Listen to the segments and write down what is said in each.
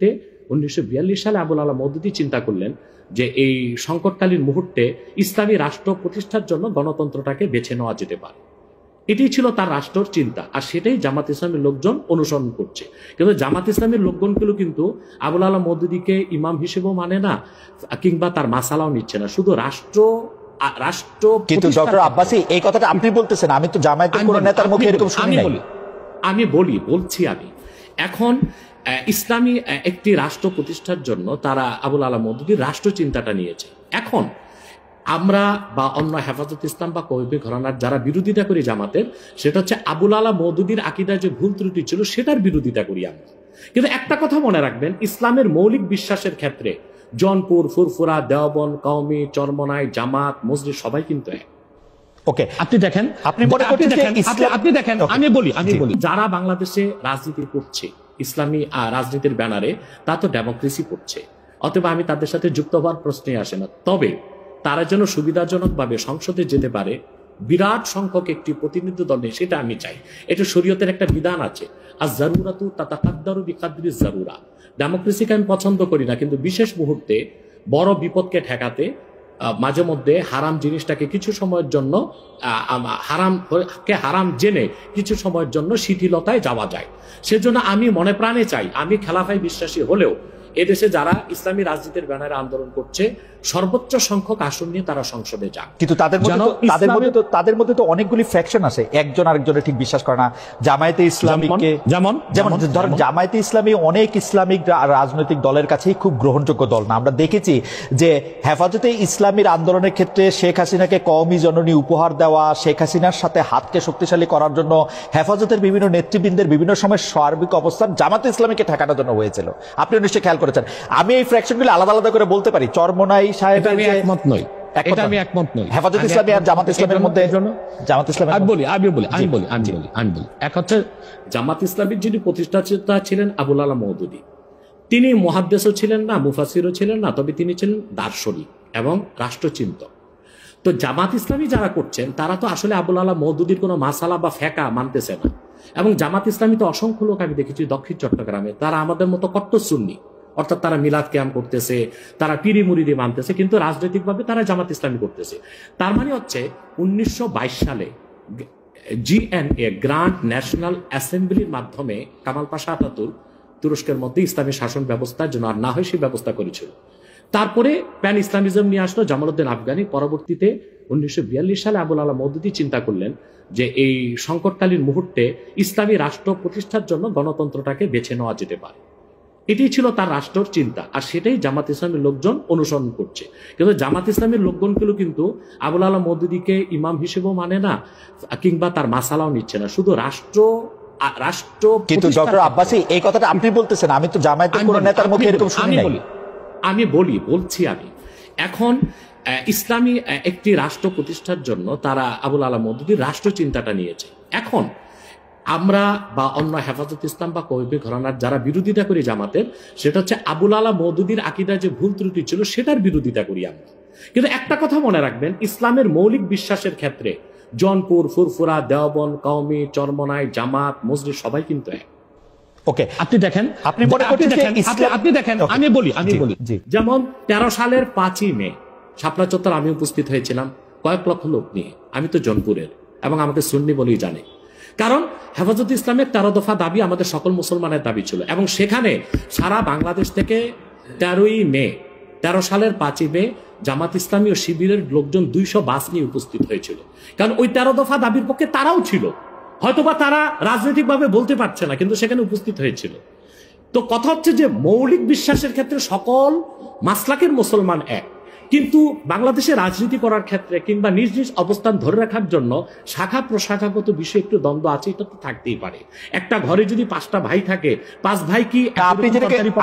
তে 1942 সালে আবুল আলা মওদুদী চিন্তা করলেন যে এই সংকটকালীন মুহূর্তে ইসলামী রাষ্ট্র প্রতিষ্ঠার জন্য গণতন্ত্রটাকে বেছে নেওয়া যেতে পারে। এটাই ছিল তার রাষ্ট্রের চিন্তা, আর সেটাই জামাত ইসলামের লোকজন অনুসরণ করছে। কিন্তু জামাত ইসলামের লোকজনগুলো কিন্তু আবুল আলা মওদুদীকে ইমাম হিসেবেও মানে না, কিংবা তার মাসালাও নিচ্ছে না, শুধু রাষ্ট্র। কিন্তু ডক্টর আব্বাসী এই কথাটা আপনি বলতেছেন, আমি তো জামায়াতের কোন নেতার মুখে এরকম শুনি নাই। আমি বলছি এখন ইসলামী একটি রাষ্ট্র প্রতিষ্ঠার জন্য তারা আবুল আলা মওদুদীর রাষ্ট্র চিন্তাটা নিয়েছে। এখন আমরা বা অন্য হেফাজত ইসলাম বা কওমি ঘরানার যারা বিরোধিতা করি জামাতের, সেটা হচ্ছে আবুল আলা মওদুদীর আকীদায় যে ভুল ত্রুটি ছিল সেটার বিরোধিতা করি আমরা। কিন্তু একটা কথা মনে রাখবেন, ইসলামের মৌলিক বিশ্বাসের ক্ষেত্রে জনপুর, ফুরফুরা, দেওবন্দ, কওমি, চরমনাই, জামাত, মসজিদ সবাই কিন্তু এক। ওকে, আপনি দেখেন, আমি বলি যারা বাংলাদেশে রাজনীতি করছে ইসলামী রাজনীতির ব্যানারে, তা তো ডেমোক্রেসি করছে, অতএব আমি তাদের সাথে যুক্ত হওয়ার প্রশ্নই আসে না। তবে তারা যেন সুবিধাজনকভাবে সংসদে যেতে পারে, বিরাট সংখ্যক একটি প্রতিনিধি দল নেই, সেটা আমি চাই। এটা শরীয়তের একটা বিধান আছে, আর জারুরাতু তাতাকাদ্দারু বিকাদরি জারুরা। ডেমোক্রেসিকে আমি পছন্দ করি না, কিন্তু বিশেষ মুহূর্তে বড় বিপদকে ঠেকাতে মাঝে মধ্যে হারাম জিনিসটাকে কিছু সময়ের জন্য হারাম জেনে কিছু সময়ের জন্য শিথিলতায় যাওয়া যায়। সেজন্য আমি মনে প্রাণে চাই, আমি খেলাফায় বিশ্বাসী হলেও এদেশে যারা ইসলামী রাজনীতির ব্যানারে আন্দোলন করছে সর্বোচ্চ সংখ্যক আসন নিয়ে তারা সংসদে যাক। কিন্তু তাদের মধ্যে তো অনেকগুলি ফ্যাকশন আছে, একজন আরেকজনের ঠিক বিশ্বাস করে না। জামায়াতে ইসলামীকে যেমন ধরেন, জামায়াতে ইসলামী অনেক ইসলামিক রাজনৈতিক দলের কাছেই খুব গ্রহণযোগ্য দল না। আমরা দেখেছি যে হেফাজতে ইসলামীর আন্দোলনের ক্ষেত্রে শেখ হাসিনাকে কওমি জননী উপহার দেওয়া, শেখ হাসিনার সাথে হাতকে শক্তিশালী করার জন্য হেফাজতের বিভিন্ন নেতৃবৃন্দের বিভিন্ন সময় সার্বিক অবস্থান জামায়াতে ইসলামীকে ঠেকানোর জন্য হয়েছিল। আপনি নিশ্চয়ই খেয়াল করেছেন। আমি এই ফ্র্যাকশনগুলো আলাদা আলাদা করে বলতে পারি। চরমনাই সাহেবের আমি একমত নই। হেফাজত ইসলামী আর জামাত ইসলামের মধ্যে এক হচ্ছে জামাত ইসলামীর যিনি প্রতিষ্ঠাতা ছিলেন আবুল আলা মওদুদী, তিনি মুহাদ্দিসও ছিলেন না, মুফাসসিরও ছিলেন না, তবে তিনি ছিলেন দার্শনিক এবং রাষ্ট্রচিন্তক। তো জামাত ইসলামী যারা করছেন তারা তো আসলে আবুল আলা মওদুদীর কোনো মাসালা বা ফেকা মানতেছে না। এবং জামাত ইসলামী তো অসংখ্য লোক আমি দেখেছি দক্ষিণ চট্টগ্রামে, তারা আমাদের মতো কট্টর সুন্নি, অর্থাৎ তারা মিলাদ কিয়াম করতেছে, তারা পিরি মুরিদি মানতেছে, কিন্তু রাজনৈতিকভাবে তারা জামাত ইসলামী করতেছে। তার মানে হচ্ছে 1922 সালে জিএনএ গ্র্যান্ড ন্যাশনাল অ্যাসেম্বলির মাধ্যমে কামাল পাশা আতাতুর্ক তুরস্কের মধ্যে ইসলামী শাসন ব্যবস্থার জন্য আর না হয় সেই ব্যবস্থা করেছিল। তারপরে প্যান ইসলামিজম নিয়ে আসলো জামালউদ্দিন আফগানি। পরবর্তীতে 1942 সালে আবুল আলা মওদুদী চিন্তা করলেন যে এই সংকটকালীন মুহূর্তে ইসলামী রাষ্ট্র প্রতিষ্ঠার জন্য গণতন্ত্রটাকে বেছে নেওয়া যেতে পারে। এটাই ছিল তার রাষ্ট্রের চিন্তা, আর সেটাই জামাত ইসলামের লোকজন অনুসরণ করছে। কিন্তু জামাত ইসলামের লোকজনগুলো কিন্তু আবুল আলা মওদুদীকে ইমাম হিসেবেও মানে না, কিংবা তার মাসালাও নিচ্ছে না, শুধু রাষ্ট্র। কিন্তু ডক্টর আব্বাসী এই কথাটা আপনি বলতেছেন, আমি তো জামায়াতের কোন নেতার মুখে এরকম শুনি নাই। আমি বলছি এখন ইসলামী একটি রাষ্ট্র প্রতিষ্ঠার জন্য তারা আবুল আলা মওদুদীর রাষ্ট্র চিন্তাটা নিয়েছে। এখন আমরা বা অন্য হেফাজত ইসলাম বা কওমি ঘরানার যারা বিরোধিতা করি জামাতের, সেটা হচ্ছে আবুল আলা মওদুদীর আকীদায় যে ভুল ত্রুটি ছিল সেটার বিরোধিতা করি আমরা। কিন্তু একটা কথা মনে রাখবেন, ইসলামের মৌলিক বিশ্বাসের ক্ষেত্রে জনপুর, ফুরফুরা, দেওবন্দ, কওমি, চরমনাই, জামাত, মসজিদ সবাই কিন্তু এক। ওকে, আপনি দেখেন, আমি বলি যেমন 13 সালের 5ই মে শাপলা চত্বর আমি উপস্থিত হয়েছিলাম কয়েক লক্ষ লোক নিয়ে। আমি তো জনপুরের এবং আমাকে সুন্নি বলেই জানে, কারণ হেফাজত ইসলামের 13 দফা দাবি আমাদের সকল মুসলমানের দাবি ছিল। এবং সেখানে সারা বাংলাদেশ থেকে 13 সালের 5ই মে জামাত ইসলামী ও শিবিরের লোকজন 200 বাস নিয়ে উপস্থিত হয়েছিল। কারণ ওই 13 দফা দাবির পক্ষে তারাও ছিল, হয়তোবা তারা রাজনৈতিকভাবে বলতে পারছে না, কিন্তু সেখানে উপস্থিত হয়েছিল। তো কথা হচ্ছে যে মৌলিক বিশ্বাসের ক্ষেত্রে সকল মাসলাকের মুসলমান এক, কিন্তু বাংলাদেশে রাজনীতি করার ক্ষেত্রে কিংবা নিজ নিজ অবস্থান ধরে রাখার জন্য শাখা প্রশাখাগত বিষয়ে একটু দ্বন্দ্ব আছে, এটা তো থাকতেই পারে। একটা ঘরে যদি 5টা ভাই থাকে, 5 ভাই কি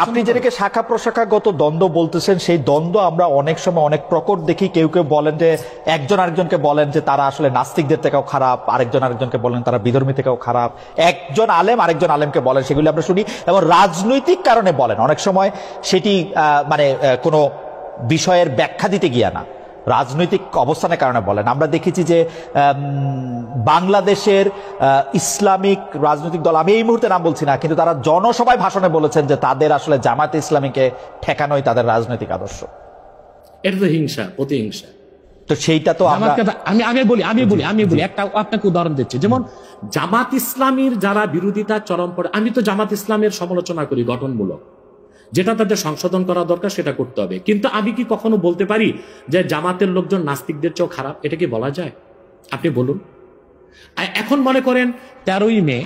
আপনি যেটাকে শাখা প্রশাখাগত দ্বন্দ্ব বলতেছেন, সেই দ্বন্দ্ব আমরা অনেক সময় অনেক প্রকট দেখি। কেউ কেউ বলেন যে একজন আরেকজনকে বলেন যে তারা আসলে নাস্তিকদের থেকেও খারাপ, আরেকজন আরেকজনকে বলেন তারা বিধর্মী থেকেও খারাপ, একজন আলেম আরেকজন আলেমকে বলেন, সেগুলি আমরা শুনি এবং রাজনৈতিক কারণে বলেন। অনেক সময় সেটি মানে কোনো বিষয়ের ব্যাখ্যা দিতে গিয়া না, রাজনৈতিক অবস্থানের কারণে বলেন। আমরা দেখেছি যে বাংলাদেশের ইসলামিক রাজনৈতিক দল, আমি এই মুহূর্তে নাম বলছি না, কিন্তু তারা জনসভায় ভাষণে বলেছেন যে তাদের আসলে জামায়াতে ইসলামীকে ঠেকানোই তাদের রাজনৈতিক আদর্শ। এটা তো হিংসা, প্রতিহিংসা। তো সেইটা তো আমি বলি একটা আপনাকে উদাহরণ দিচ্ছি। যেমন জামাত ইসলামীর যারা বিরোধিতা চরম পড়ে, আমি তো জামাত ইসলামের সমালোচনা করি গঠনমূলক, যেটা তাদের সংশোধন করা দরকার সেটা করতে হবে। কিন্তু আমি কি কখনো বলতে পারি যে জামাতের লোকজন নাস্তিকদের চেয়েও খারাপ? এটা কি বলা যায়? আপনি বলুন। এখন মনে করেন 13ই মে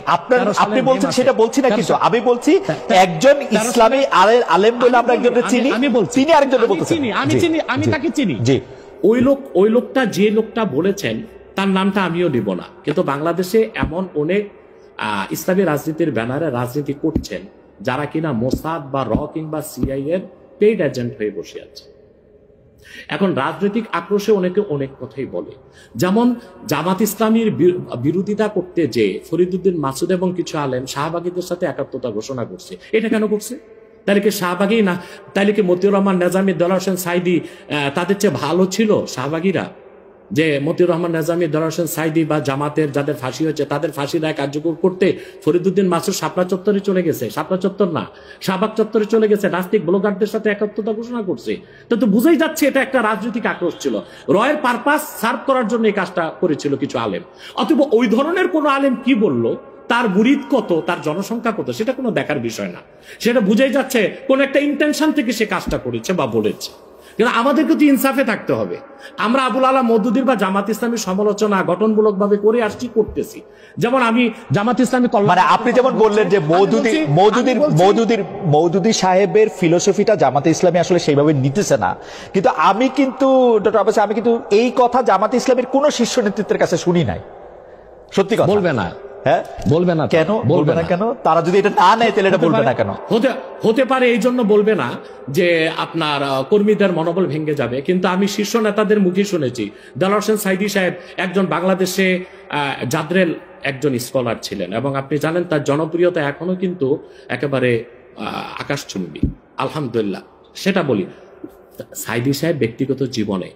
আপনি বলছেন সেটা বলছি না, কিন্তু আমি বলছি একজন ইসলামী আলেম বলে আমরা একজনকে চিনি, তিনি আরেকজনকে বলতেছেন আমি তাকে চিনি। ওই লোকটা যে লোকটা বলেছেন তার নামটা আমিও নিব না, কিন্তু বাংলাদেশে এমন অনেক ইসলামী রাজনীতির ব্যানারে রাজনীতি করছেন যারা কিনা মোসাদ বা র কিংবা সিআই এর পেইড এজেন্ট হয়ে বসে আছে। এখন রাজনৈতিক আক্রোশে অনেকে অনেক কথাই বলে, যেমন জামাত ইসলামীর বিরোধিতা করতে যে ফরিদউদ্দিন মাসুদ এবং কিছু আলেম শাহবাগীদের সাথে একাত্মতা ঘোষণা করছে। এটা কেন করছে? তাহলে কি শাহবাগী না, তাহলে কি মতিউর রহমান নেজামী, দেলোয়ার হোসেন সাইদি তাদের চেয়ে ভালো ছিল শাহবাগীরা? যে মতিউর রহমান নেজামী, দেলোয়ার হোসেন সাইদি বা জামাতের যাদের ফাঁসি হয়েছে তাদের ফাঁসি রায় কার্যকর করতে ফরিদউদ্দিন মাসুদ শাপলা চত্বরে চলে গেছে, শাপলা চত্বর না শাহবাগ চত্বরে চলে গেছে, নাস্তিক ব্লগারদের সাথে একাত্মতা ঘোষণা করছে। তো বুঝেই যাচ্ছে এটা একটা রাজনৈতিক আক্রোশ ছিল, রয়ের পারপাস সার্ভ করার জন্য এই কাজটা করেছিল কিছু আলেম। অথবা ওই ধরনের কোন আলেম কি বলল, তার মুরিদ কত, তার জনসংখ্যা কত, সেটা কোনো দেখার বিষয় না। সেটা বুঝেই যাচ্ছে কোন একটা ইন্টেনশন থেকে সে কাজটা করেছে বা বলেছে। কিন্তু আমাদেরকে তো ইনসাফে থাকতে হবে। আমরা আবুল আলা মওদুদীর বা জামাত ইসলামীর সমালোচনা গঠনমূলক ভাবে করে আসছি, করতেছি। যেমন আমি জামাত ইসলামী মানে আপনি যেমন বললেন যে মওদুদী সাহেবের ফিলোসফিটা জামাতে ইসলামী আসলে সেইভাবে নিতেছে না, কিন্তু আমি কিন্তু ডক্টর আব্বাস, আমি কিন্তু এই কথা জামাতে ইসলামীর কোন শীর্ষ নেতৃত্বের কাছে শুনি নাই। সত্যি কথা বলবে না, হ্যাঁ বলবে না কেন? বলবে না কেন? তারা যদি এটা না নেয় তাহলে এটা বলবে না কেন? হতে পারে এই জন্য বলবে না যে আপনার কর্মীদের মনোবল ভেঙে যাবে। কিন্তু আমি শীর্ষ নেতাদের মুখে শুনেছি, দেলোয়ার হোসেন সাইদি সাহেব একজন বাংলাদেশে জাদ্রেল একজন স্কলার ছিলেন, এবং আপনি জানেন তার জনপ্রিয়তা এখনো কিন্তু একেবারে আকাশচুম্বী, আলহামদুলিল্লাহ। সেটা বলি, সাইদি সাহেব ব্যক্তিগত জীবনে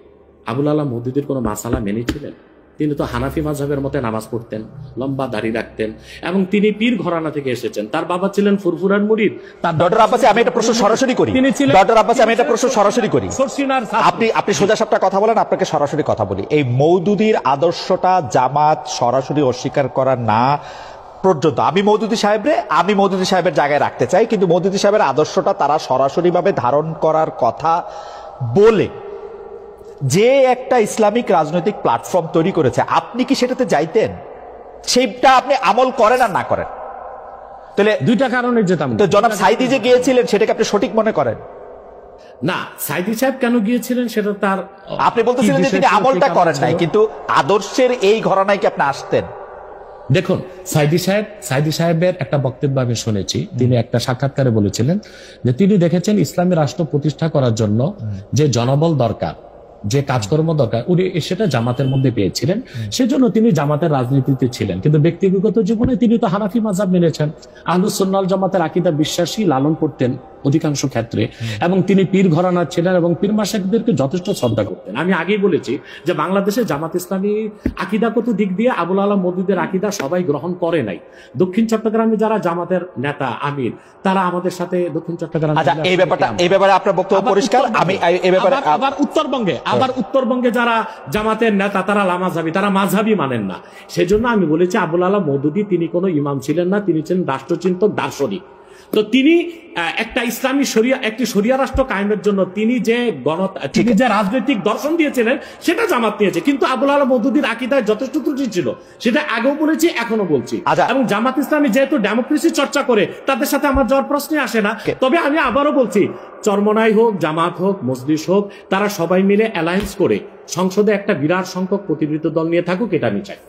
আবুল আলা মওদুদীর কোনো মাসালা মেনেছিলেন? তিনি তো হানাফি মাযহাবের মতে নামাজ পড়তেন, লম্বা দাড়ি রাখতেন, এবং তিনি পীর ঘরানা থেকে এসেছেন। তার বাবা ছিলেন ফুরফুরার মুরিদ। ডক্টর আব্বাস, আমি একটা প্রশ্ন সরাসরি করি। ডক্টর আব্বাস, আমি একটা প্রশ্ন সরাসরি করি। আপনি সোজা সাপটা কথা বলেন, আপনাকে সরাসরি কথা বলি। এই মওদুদীর আদর্শটা জামাত সরাসরি অস্বীকার করা না পর্যন্ত আমি মওদুদী সাহেবের জায়গায় রাখতে চাই, কিন্তু মওদুদী সাহেবের আদর্শটা তারা সরাসরি ভাবে ধারণ করার কথা বলে যে একটা ইসলামিক রাজনৈতিক প্ল্যাটফর্ম তৈরি করেছে, আপনি কি সেটাতে যাইতেন? সেইটা আপনি আমল করেন আর না করেন? তাহলে দুইটা কারণে যেতাম। তো জনাব সাইদি যে গিয়েছিলেন সেটাকে আপনি সঠিক মনে করেন? না, সাইদি সাহেব কেন গিয়েছিলেন সেটা তার, আপনি বলতেছিলেন যে তিনি আমলটা করেন নাই, কিন্তু আদর্শের এই ঘরানায় কি আপনি আসতেন? দেখুন, সাইদি সাহেবের একটা বক্তব্য আমি শুনেছি, তিনি একটা সাক্ষাৎকারে বলেছিলেন যে তিনি দেখেছেন ইসলামী রাষ্ট্র প্রতিষ্ঠা করার জন্য যে জনবল দরকার, যে কাজকর্ম দরকার, উনি সেটা জামাতের মধ্যে পেয়েছিলেন। সেজন্য তিনি জামাতের রাজনীতিতে ছিলেন, কিন্তু ব্যক্তিগত জীবনে তিনি তো হানাফি মাযহাব মেনেছেন, আহলুস সুন্নাহ ওয়াল জামাতের আকীদা বিশ্বাসী লালন করতেন অধিকাংশ ক্ষেত্রে, এবং তিনি পীর ঘরানার ছিলেন এবং পীর মাশায়েখদেরকে যথেষ্ট শ্রদ্ধা করতেন। আমি আগেই বলেছি যে বাংলাদেশে জামাত ইসলামী আকীদাগত দিক দিয়ে আবুল আলা মওদুদীর আকীদা সবাই গ্রহণ করে নাই। দক্ষিণ চট্টগ্রামে যারা জামাতের নেতা আমির, তারা আমাদের সাথে দক্ষিণ চট্টগ্রাম, আচ্ছা এই ব্যাপারে আপনার বক্তব্য পরিষ্কার। আমি এই ব্যাপারে আবার উত্তরবঙ্গে যারা জামাতের নেতা তারা লামাযহাবী, তারা মাযহাবী মানেন না। সেজন্য আমি বলেছি আবুল আলা মওদুদী তিনি কোনো ইমাম ছিলেন না, তিনি ছিলেন রাষ্ট্রচিন্তক, দার্শনিক। তো তিনি একটা ইসলামী একটি শরিয়া রাষ্ট্র কায়েমের জন্য তিনি যে রাজনৈতিক দর্শন দিয়েছিলেন সেটা জামাত নিয়েছে, কিন্তু আবুল আলা মওদুদীর আকীদায় যথেষ্ট ত্রুটি ছিল, সেটা আগেও বলেছি, এখনো বলছি। এবং জামাত ইসলামী যেহেতু ডেমোক্রেসি চর্চা করে, তাদের সাথে আমার যাওয়ার প্রশ্নই আসে না। তবে আমি আবারও বলছি, চরমনাই হোক, জামাত হোক, মজলিস হোক, তারা সবাই মিলে অ্যালায়েন্স করে সংসদে একটা বিরাট সংখ্যক প্রতিনিধিত্ব দল নিয়ে থাকুক, এটা আমি চাই।